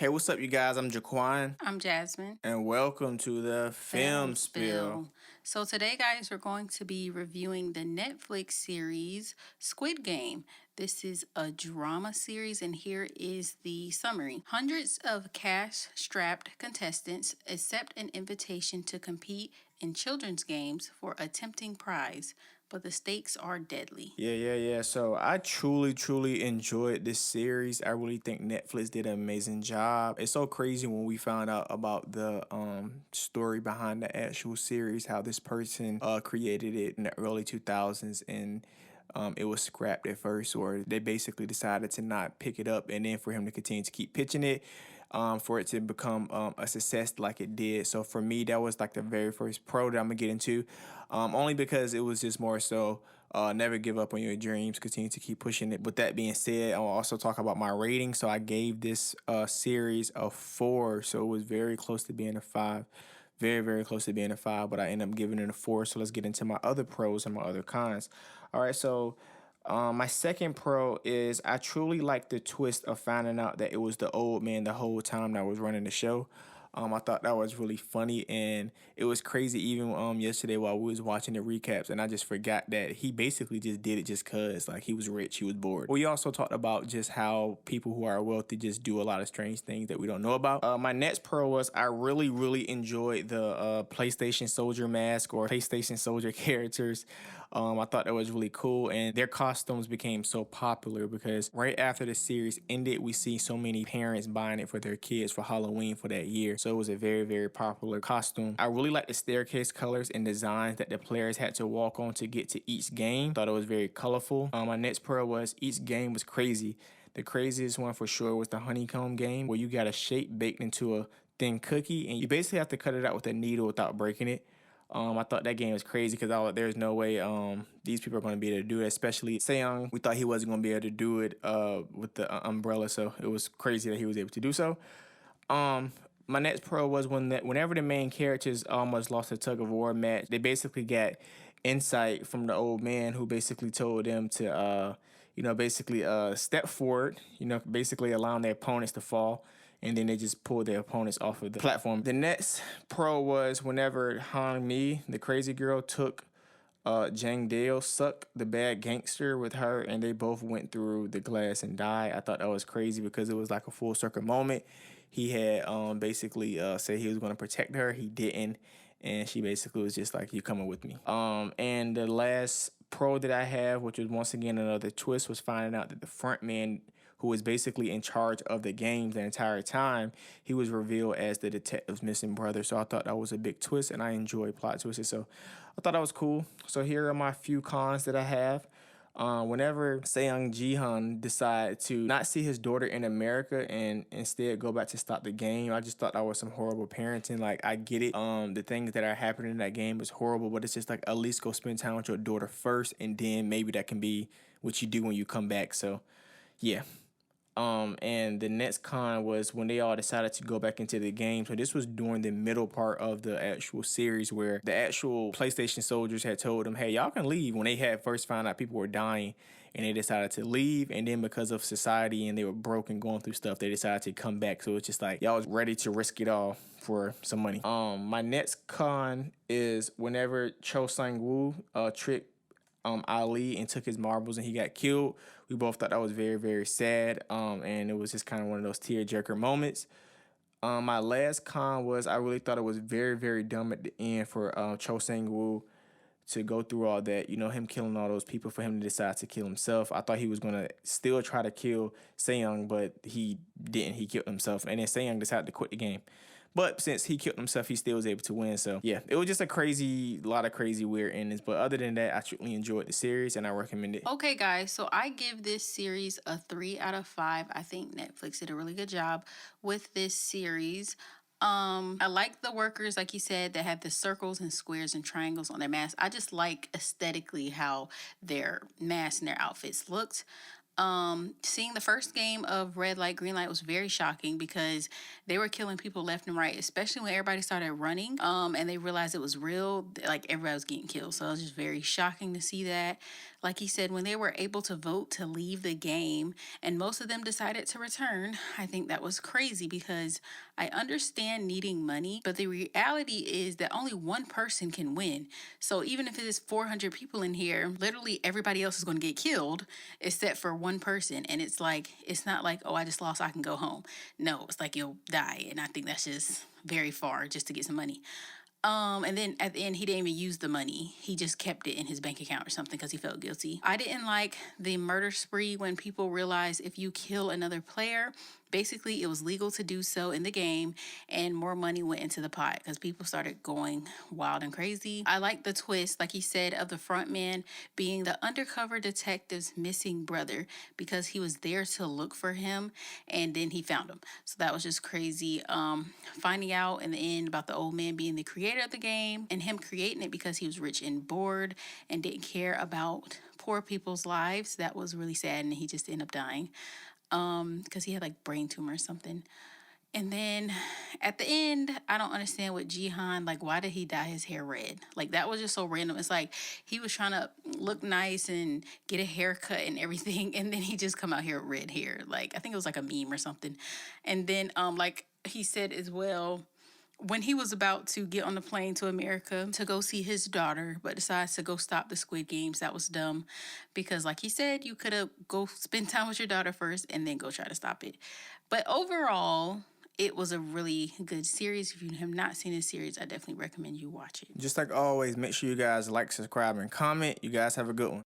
Hey, what's up, you guys? I'm Jaquan, I'm Jasmine. and welcome to the Film Spill. So today, guys, we're going to be reviewing the Netflix series Squid Game. This is a drama series, and here is the summary. Hundreds of cash-strapped contestants accept an invitation to compete in children's games for a tempting prize, but the stakes are deadly. Yeah. So I truly enjoyed this series. I really think Netflix did an amazing job. It's so crazy when we found out about the story behind the actual series, how this person created it in the early 2000s and it was scrapped at first, or they basically decided to not pick it up, and then for him to continue to keep pitching it, for it to become a success like it did. So for me, that was like the very first pro that I'm gonna get into, only because it was just more so never give up on your dreams, continue to keep pushing it. With that being said, I'll also talk about my rating. So I gave this series a 4, so it was very close to being a 5. Very close to being a 5, but I ended up giving it a 4. So let's get into my other pros and my other cons. All right, so my second pro is I truly like the twist of finding out that it was the old man the whole time that was running the show. I thought that was really funny, and it was crazy even yesterday while we was watching the recaps, and I just forgot that he basically just did it just cause like he was rich, he was bored. We also talked about just how people who are wealthy just do a lot of strange things that we don't know about. My next pro was I really enjoyed the PlayStation Soldier mask or PlayStation Soldier characters. I thought that was really cool, and their costumes became so popular because right after the series ended, we see so many parents buying it for their kids for Halloween for that year. So it was a very popular costume. I really like the staircase colors and designs that the players had to walk on to get to each game. Thought it was very colorful. My next pro was each game was crazy. The craziest one for sure was the honeycomb game, where you got a shape baked into a thin cookie, and you basically have to cut it out with a needle without breaking it. I thought that game was crazy because there's no way these people are going to be able to do it, especially Seong. We thought he wasn't going to be able to do it with the umbrella, so it was crazy that he was able to do so. My next pro was whenever the main characters almost lost a tug of war match, they basically got insight from the old man who basically told them to, basically step forward, basically allowing their opponents to fall, and then they just pulled their opponents off of the platform. The next pro was whenever Han Mi, the crazy girl, took Jang Dale, sucked the bad gangster with her, and they both went through the glass and died. I thought that was crazy because it was like a full circle moment. He had basically said he was going to protect her. He didn't, and she basically was just like, "You coming with me?" And the last pro that I have, which was once again another twist, was finding out that the front man who was basically in charge of the games the entire time, he was revealed as the detective's missing brother. So I thought that was a big twist, and I enjoy plot twists. So I thought that was cool. So here are my few cons that I have. Whenever Seong Jihan decided to not see his daughter in America and instead go back to stop the game, I just thought that was some horrible parenting. Like, I get it. The things that are happening in that game is horrible, but it's just like, at least go spend time with your daughter first, and then maybe that can be what you do when you come back. So yeah. And the next con was when they all decided to go back into the game. So this was during the middle part of the actual series where the actual PlayStation soldiers had told them, hey, y'all can leave, when they had first found out people were dying, and they decided to leave. And then because of society and they were broke and going through stuff, they decided to come back. So it's just like y'all was ready to risk it all for some money. My next con is whenever Cho Sang-woo tricked Ali and took his marbles and he got killed. We both thought that was very sad. And it was just kind of one of those tearjerker moments. My last con was I really thought it was very dumb at the end for Cho Sang-woo to go through all that, him killing all those people, for him to decide to kill himself. I thought he was going to still try to kill Seong, but he didn't. He killed himself, and then Seong decided to quit the game. But since he killed himself, he still was able to win. So yeah, it was just a lot of crazy weird endings. But other than that, I truly enjoyed the series, and I recommend it. Okay, guys, so I give this series a 3 out of 5. I think Netflix did a really good job with this series. I like the workers, like you said, that have the circles and squares and triangles on their masks. I just like aesthetically how their masks and their outfits looked. Seeing the first game of red light, green light was very shocking because they were killing people left and right, especially when everybody started running. And they realized it was real, like everybody was getting killed. So it was just very shocking to see that. Like he said, when they were able to vote to leave the game and most of them decided to return, I think that was crazy because I understand needing money, but the reality is that only one person can win. So even if it is 400 people in here, literally everybody else is going to get killed except for one person. And it's like, it's not like, oh, I just lost, I can go home. No, it's like you'll die. And I think that's just very far just to get some money. And then at the end, he didn't even use the money. He just kept it in his bank account or something because he felt guilty. I didn't like the murder spree when people realize if you kill another player, basically it was legal to do so in the game and more money went into the pot because people started going wild and crazy. I like the twist, like he said, of the front man being the undercover detective's missing brother because he was there to look for him and then he found him. So that was just crazy. Finding out in the end about the old man being the creator of the game and him creating it because he was rich and bored and didn't care about poor people's lives. That was really sad and he just ended up dying because he had like brain tumor or something. And then at the end, I don't understand what Jihan, like, why did he dye his hair red? Like, that was just so random. It's like he was trying to look nice and get a haircut and everything. And then he just come out here with red hair. Like, I think it was like a meme or something. And then, like he said as well, when he was about to get on the plane to America to go see his daughter, but decides to go stop the Squid Games, that was dumb. Because like he said, you could have go spend time with your daughter first and then go try to stop it. But overall, it was a really good series. If you have not seen this series, I definitely recommend you watch it. Just like always, make sure you guys like, subscribe, and comment. You guys have a good one.